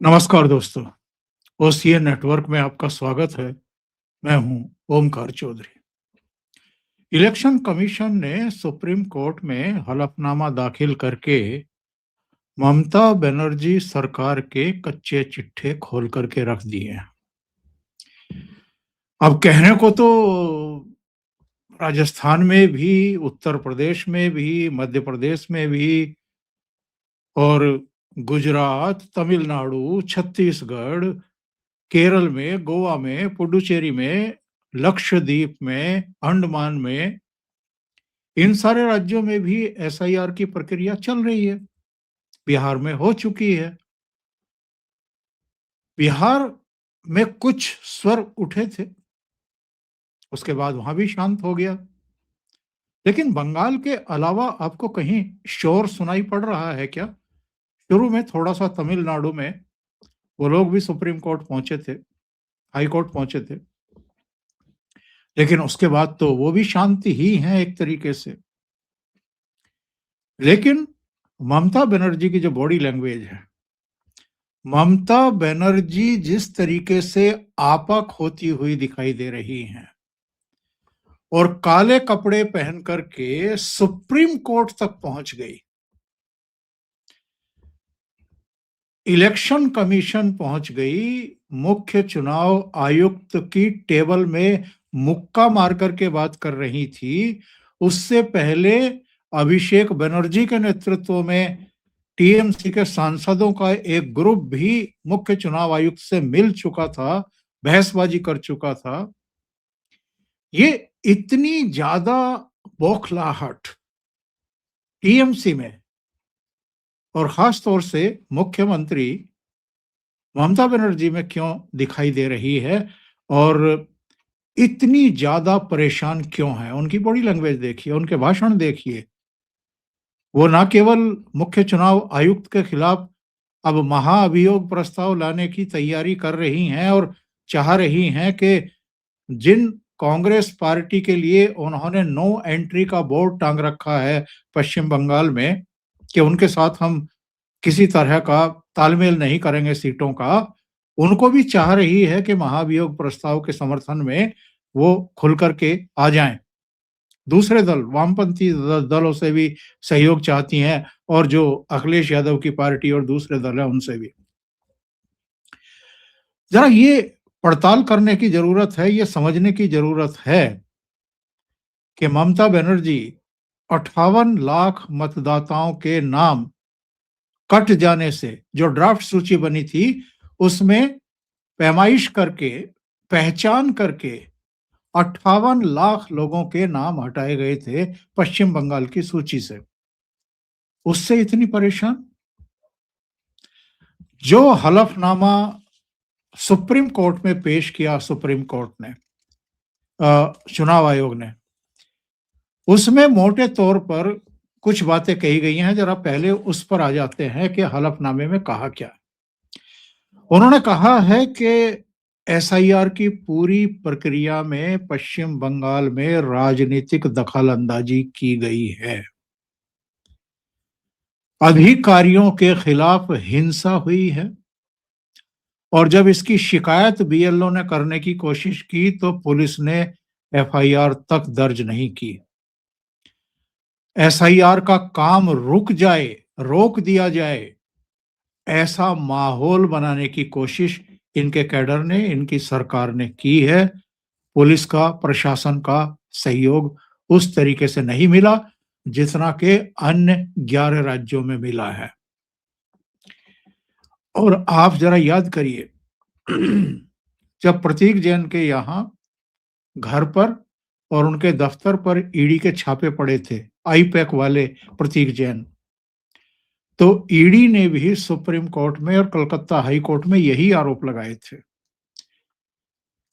नमस्कार दोस्तों, OCA network में आपका स्वागत है। मैं हूं ओमकार चौधरी। इलेक्शन कमीशन ने सुप्रीम कोर्ट में हलफनामा दाखिल करके ममता बनर्जी सरकार के कच्चे चिट्ठे खोल करके रख दिए हैं। अब कहने को तो राजस्थान में भी, उत्तर प्रदेश में भी, मध्य प्रदेश में भी और गुजरात, तमिलनाडु, छत्तीसगढ़, केरल में, गोवा में, पुडुचेरी में, लक्षद्वीप में, अंडमान में, इन सारे राज्यों में भी एसआईआर की प्रक्रिया चल रही है। बिहार में हो चुकी है। बिहार में कुछ स्वर उठे थे, उसके बाद वहां भी शांत हो गया। लेकिन बंगाल के अलावा आपको कहीं शोर सुनाई पड़ रहा है क्या? शुरू में थोड़ा सा तमिलनाडु में वो लोग भी सुप्रीम कोर्ट पहुंचे थे, हाई कोर्ट पहुंचे थे, लेकिन उसके बाद तो वो भी शांति ही है एक तरीके से। लेकिन ममता बनर्जी की जो बॉडी लैंग्वेज है, ममता बनर्जी जिस तरीके से आपा खोती हुई दिखाई दे रही हैं और काले कपड़े पहन करके सुप्रीम कोर्ट तक पहुंच गई, इलेक्शन कमीशन पहुंच गई, मुख्य चुनाव आयुक्त की टेबल में मुक्का मार करके बात कर रही थी। उससे पहले अभिषेक बनर्जी के नेतृत्व में टीएमसी के सांसदों का एक ग्रुप भी मुख्य चुनाव आयुक्त से मिल चुका था, बहसबाजी कर चुका था। ये इतनी ज्यादा बौखलाहट टीएमसी में और खास तौर से मुख्यमंत्री ममता बनर्जी में क्यों दिखाई दे रही है और इतनी ज्यादा परेशान क्यों है? उनकी बॉडी लैंग्वेज देखिए, उनके भाषण देखिए। वो ना केवल मुख्य चुनाव आयुक्त के खिलाफ अब महाअभियोग प्रस्ताव लाने की तैयारी कर रही हैं और चाह रही हैं कि जिन कांग्रेस पार्टी के लिए उन्होंने नो एंट्री का बोर्ड टांग रखा है पश्चिम बंगाल में, कि उनके साथ हम किसी तरह का तालमेल नहीं करेंगे सीटों का, उनको भी चाह रही है कि महाभियोग प्रस्ताव के समर्थन में वो खुल करके आ जाएं। दूसरे दल, वामपंथी दलों से भी सहयोग चाहती हैं और जो अखिलेश यादव की पार्टी और दूसरे दल हैं उनसे भी। जरा ये पड़ताल करने की जरूरत है, ये समझने की जरूरत है कि ममता बनर्जी 58 लाख मतदाताओं के नाम कट जाने से जो ड्राफ्ट सूची बनी थी उसमें पैमाइश करके, पहचान करके 58 लाख लोगों के नाम हटाए गए थे पश्चिम बंगाल की सूची से। उससे इतनी परेशान? जो हलफनामा सुप्रीम कोर्ट में पेश किया सुप्रीम कोर्ट ने, चुनाव आयोग ने, उसमें मोटे तौर पर कुछ बातें कही गई हैं। जरा पहले उस पर आ जाते हैं कि हलफनामे में कहा क्या। उन्होंने कहा है कि एसआईआर की पूरी प्रक्रिया में पश्चिम बंगाल में राजनीतिक दखलंदाजी की गई है, अधिकारियों के खिलाफ हिंसा हुई है और जब इसकी शिकायत बीएलओ ने करने की कोशिश की तो पुलिस ने एफआईआर तक दर्ज नहीं की। एसआईआर का काम रुक जाए, रोक दिया जाए, ऐसा माहौल बनाने की कोशिश इनके कैडर ने, इनकी सरकार ने की है। पुलिस का, प्रशासन का सहयोग उस तरीके से नहीं मिला जितना कि अन्य 11 राज्यों में मिला है। और आप जरा याद करिए, जब प्रतीक जैन के यहाँ घर पर और उनके दफ्तर पर ईडी के छापे पड़े थे, आईपैक वाले प्रतीक जैन, तो ईडी ने भी सुप्रीम कोर्ट में और कलकत्ता हाई कोर्ट में यही आरोप लगाए थे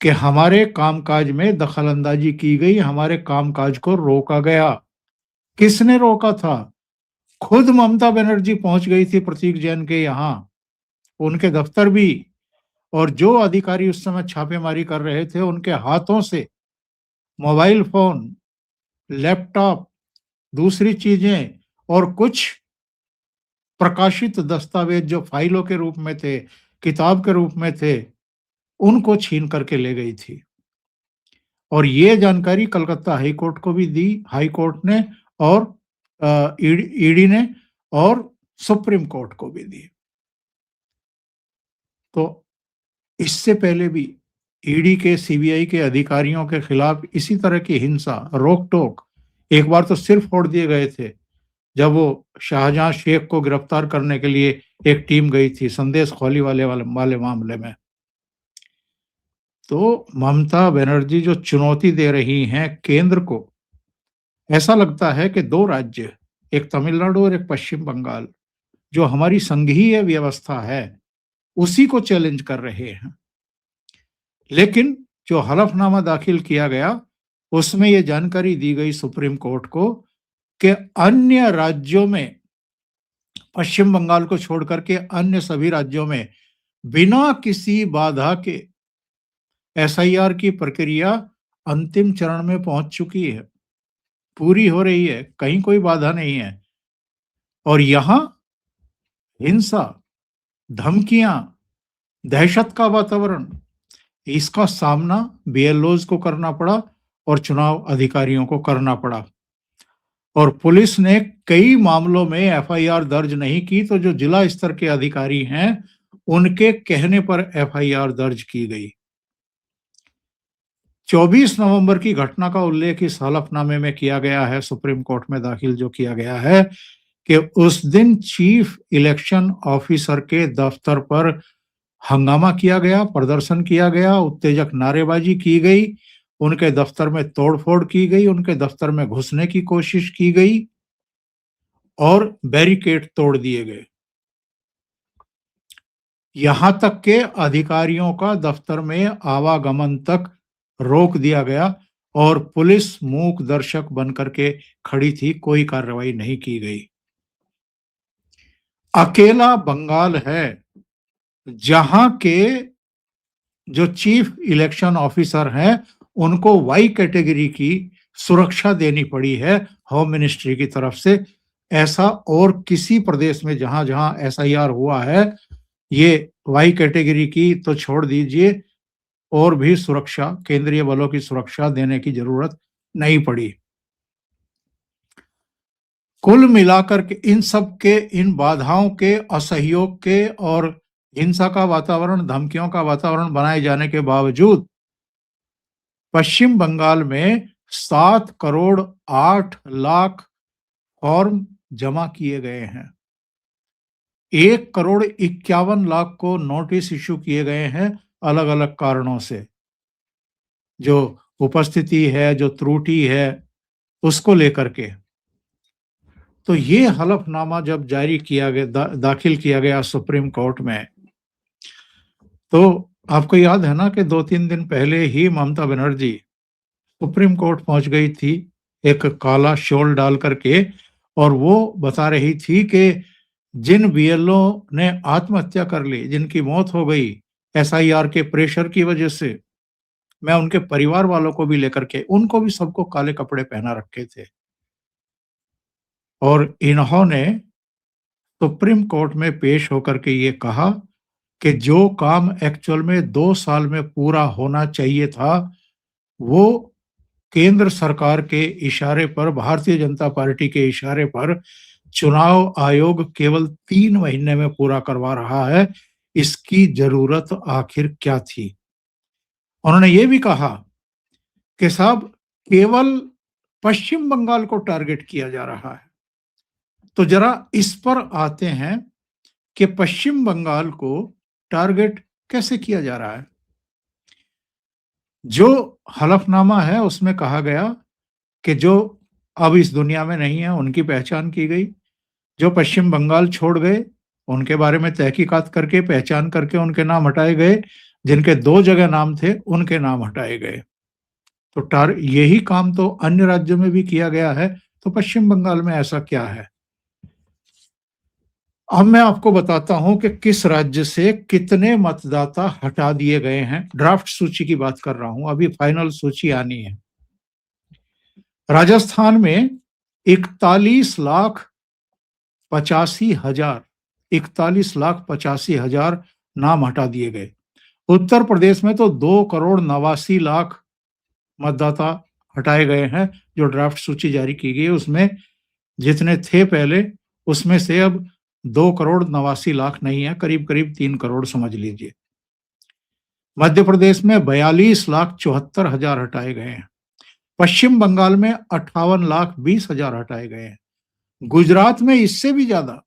कि हमारे कामकाज में दखलंदाजी की गई, हमारे कामकाज को रोका गया। किसने रोका था? खुद ममता बनर्जी पहुंच गई थी प्रतीक जैन के यहाँ, उनके दफ्तर भी, और जो अधिकारी उस समय छापेमारी कर रहे थे उनके हाथों से मोबाइल फोन, लैपटॉप, दूसरी चीजें और कुछ प्रकाशित दस्तावेज जो फाइलों के रूप में थे किताब के रूप में थे, उनको छीन करके ले गई थी। और ये जानकारी कलकत्ता हाई कोर्ट को भी दी, हाई कोर्ट ने, और ईडी ने, और सुप्रीम कोर्ट को भी दी। तो इससे पहले भी ईडी के, सीबीआई के अधिकारियों के खिलाफ इसी तरह की हिंसा, रोक-टोक एक बार तो सिर फोड़ दिए गए थे, जब वो शाहजहां शेख को गिरफ्तार करने के लिए एक टीम गई थी संदेश खौली वाले मामले में। तो ममता बनर्जी जो चुनौती दे रही हैं केंद्र को, ऐसा लगता है कि 2 राज्य, एक तमिलनाडु और एक पश्चिम बंगाल, जो हमारी संघीय व्यवस्था है, उसी को चैलेंज कर रहे हैं। लेकिन जो हलफनामा दाखिल किया गया, उसमें ये जानकारी दी गई सुप्रीम कोर्ट को कि अन्य राज्यों में, पश्चिम बंगाल को छोड़कर के अन्य सभी राज्यों में, बिना किसी बाधा के एसआईआर की प्रक्रिया अंतिम चरण में पहुंच चुकी है, पूरी हो रही है, कहीं कोई बाधा नहीं है। और यहां हिंसा, धमकियां, दहशत का वातावरण, इसका सामना बीएलओज को करना पड़ा और चुनाव अधिकारियों को करना पड़ा। और पुलिस ने कई मामलों में एफआईआर दर्ज नहीं की, तो जो जिला स्तर के अधिकारी हैं, उनके कहने पर एफआईआर दर्ज की गई। 24 नवंबर की घटना का उल्लेख इस हलफनामे में किया गया है, सुप्रीम कोर्ट में दाखिल जो किया गया है, कि उस दिन चीफ इलेक्शन ऑफिसर के दफ्तर पर हंगामा किया गया, प्रदर्शन किया गया, उत्तेजक नारेबाजी की गई, उनके दफ्तर में तोड़फोड़ की गई, उनके दफ्तर में घुसने की कोशिश की गई और बैरिकेड तोड़ दिए गए। यहां तक के अधिकारियों का दफ्तर में आवागमन तक रोक दिया गया और पुलिस मूक दर्शक बनकर के खड़ी थी, कोई कार्रवाई नहीं की गई। अकेला बंगाल है जहां के जो चीफ इलेक्शन ऑफिसर हैं, उनको वाई कैटेगरी की सुरक्षा देनी पड़ी है होम मिनिस्ट्री की तरफ से। ऐसा और किसी प्रदेश में जहां-जहां एसआईआर हुआ है, ये वाई कैटेगरी की तो छोड़ दीजिए, और भी सुरक्षा, केंद्रीय बलों की सुरक्षा देने की जरूरत नहीं पड़ी। कुल मिलाकर के इन सब के, इन बाधाओं के, असहयोग के और हिंसा का वातावरण, धमकियों का वातावरण बनाए जाने के बावजूद पश्चिम बंगाल में 7 करोड़ 8 लाख फॉर्म जमा किए गए हैं। 1 करोड़ 51 लाख को नोटिस इश्यू किए गए हैं अलग अलग कारणों से। जो उपस्थिति है, जो त्रुटि है, उसको लेकर के। तो ये हलफनामा जब जारी किया गया, दाखिल किया गया सुप्रीम कोर्ट में, तो आपको याद है ना कि 2-3 दिन पहले ही ममता बनर्जी सुप्रीम कोर्ट पहुंच गई थी, एक काला शॉल डाल करके, और वो बता रही थी कि जिन बीएलओ ने आत्महत्या कर ली, जिनकी मौत हो गई एसआईआर के प्रेशर की वजह से, मैं उनके परिवार वालों को भी लेकर के, उनको भी सबको काले कपड़े पहना रखे थे। और इन्होंने सुप्रीम कोर्ट में पेश होकर के ये कहा कि जो काम एक्चुअल में 2 साल में पूरा होना चाहिए था, वो केंद्र सरकार के इशारे पर, भारतीय जनता पार्टी के इशारे पर चुनाव आयोग केवल 3 महीने में पूरा करवा रहा है। इसकी जरूरत आखिर क्या थी? उन्होंने ये भी कहा कि साहब, केवल पश्चिम बंगाल को टारगेट किया जा रहा है। तो जरा इस पर आते हैं कि पश्चिम बंगाल को टारगेट कैसे किया जा रहा है। जो हलफनामा है उसमें कहा गया कि जो अब इस दुनिया में नहीं है, उनकी पहचान की गई। जो पश्चिम बंगाल छोड़ गए, उनके बारे में तहकीकात करके, पहचान करके उनके नाम हटाए गए। जिनके 2 जगह नाम थे, उनके नाम हटाए गए। तो यही काम तो अन्य राज्यों में भी किया गया है, तो पश्चिम बंगाल में ऐसा क्या है? अब मैं आपको बताता हूं कि किस राज्य से कितने मतदाता हटा दिए गए हैं। ड्राफ्ट सूची की बात कर रहा हूं, अभी फाइनल सूची आनी है। राजस्थान में 41,85,000 41,85,000 नाम हटा दिए गए। उत्तर प्रदेश में तो 2,89,00,000 मतदाता हटाए गए हैं। जो ड्राफ्ट सूची जारी की गई है उसमें जितने थे पहले, उसमें से अब 2,89,00,000 नहीं है, करीब-करीब 3 करोड़ समझ लीजिए। मध्य प्रदेश में 42,74,000 हटाए गए हैं। पश्चिम बंगाल में 58,20,000 हटाए गए हैं। गुजरात में इससे भी ज्यादा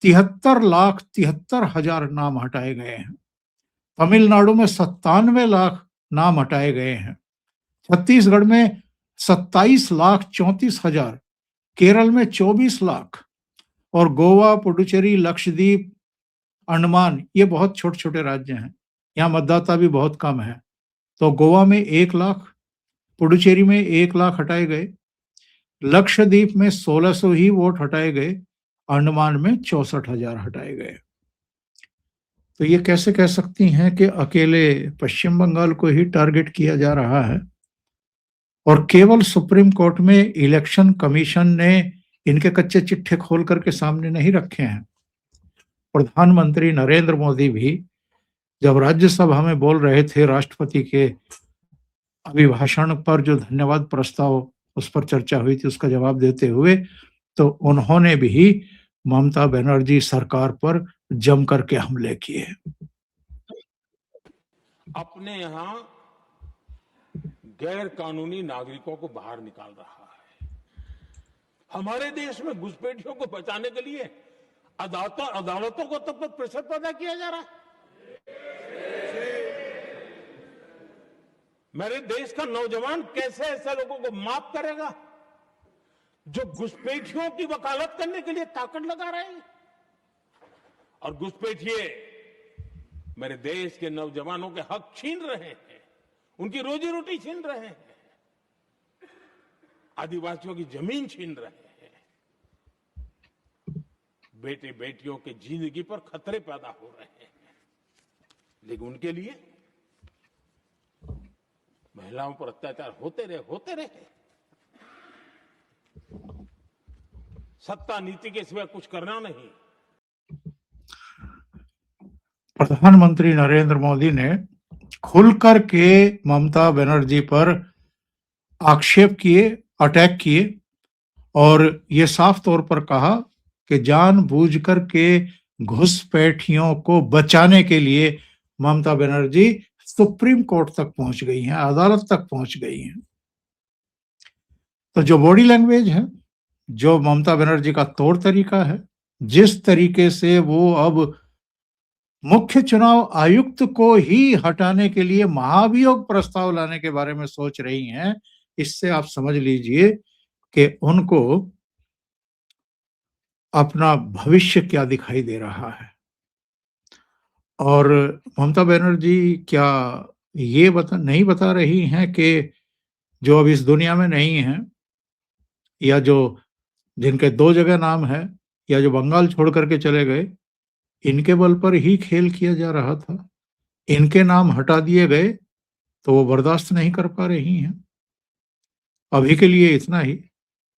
73,73,000 नाम हटाए गए हैं। तमिलनाडु में 97 लाख नाम हटाए गए हैं। छत्तीसगढ़ में 27,34,000, केरल में 24 लाख और गोवा, पुडुचेरी, लक्षद्वीप, अंडमान ये बहुत छोटे-छोटे राज्य हैं। यहाँ मतदाता भी बहुत कम है। तो गोवा में 1 लाख, पुडुचेरी में 1 लाख हटाए गए, लक्षद्वीप में 1600 ही वोट हटाए गए, अंडमान में 64,000 हटाए गए। तो ये कैसे कह सकती हैं कि अकेले पश्चिम बंगाल को ही टारगेट किया जा रहा है और केवल सुप्रीम कोर्ट में इलेक्शन कमीशन ने इनके कच्चे चिट्ठे खोल करके सामने नहीं रखे हैं। प्रधानमंत्री नरेंद्र मोदी भी जब राज्यसभा में बोल रहे थे राष्ट्रपति के अभिभाषण पर जो धन्यवाद प्रस्ताव उस पर चर्चा हुई थी उसका जवाब देते हुए तो उन्होंने भी ममता बनर्जी सरकार पर जम करके हमले किए। अपने यहां गैर कानूनी नागरिकों को बाहर निकाल रहा है। हमारे देश में घुसपैठियों को बचाने के लिए अदालतों को तब तक प्रेशर पैदा किया जा रहा है। मेरे देश का नौजवान कैसे ऐसे लोगों को माफ करेगा जो घुसपैठियों की वकालत करने के लिए ताकत लगा रहे हैं। और घुसपैठिए मेरे देश के नौजवानों के हक छीन रहे हैं, उनकी रोजी रोटी छीन रहे हैं, आदिवासियों की जमीन छीन रहे हैं, बेटे बेटियों की जिंदगी पर खतरे पैदा हो रहे हैं। लेकिन उनके लिए महिलाओं पर अत्याचार होते रहे। सत्ता नीति के सिवा कुछ करना नहीं। प्रधानमंत्री नरेंद्र मोदी ने खुलकर के ममता बनर्जी पर आक्षेप किए, अटैक किए और ये साफ तौर पर कहा कि जानबूझकर के घुसपैठियों को बचाने के लिए ममता बनर्जी सुप्रीम कोर्ट तक पहुंच गई हैं, अदालत तक पहुंच गई हैं। तो जो बॉडी लैंग्वेज है, जो ममता बनर्जी का तौर तरीका है, जिस तरीके से वो अब मुख्य चुनाव आयुक्त को ही हटाने के लिए महाभियोग प्रस्ताव लाने के बारे में सोच रही हैं, इससे आप समझ लीजिए कि उनको अपना भविष्य क्या दिखाई दे रहा है। और ममता बनर्जी क्या ये नहीं बता रही हैं कि जो अब इस दुनिया में नहीं है या जो जिनके 2 जगह नाम है या जो बंगाल छोड़ करके चले गए, इनके बल पर ही खेल किया जा रहा था। इनके नाम हटा दिए गए तो वो बर्दाश्त नहीं कर पा रही हैं। अभी के लिए इतना ही।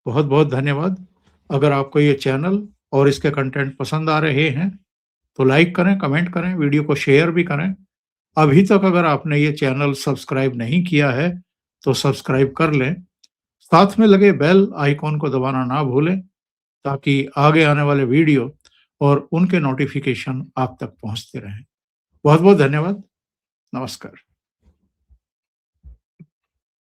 बहुत-बहुत धन्यवाद। अगर आपको ये चैनल और इसके कंटेंट पसंद आ रहे हैं तो लाइक करें, कमेंट करें, वीडियो को शेयर भी करें। अभी तक अगर आपने ये चैनल सब्सक्राइब नहीं किया है तो सब्सक्राइब कर लें। साथ में लगे बेल आइकॉन को दबाना ना भूलें ताकि आगे आने वाले वीडियो और उनके नोटिफिकेशन आप तक पहुंचते रहें। बहुत-बहुत धन्यवाद। नमस्कार।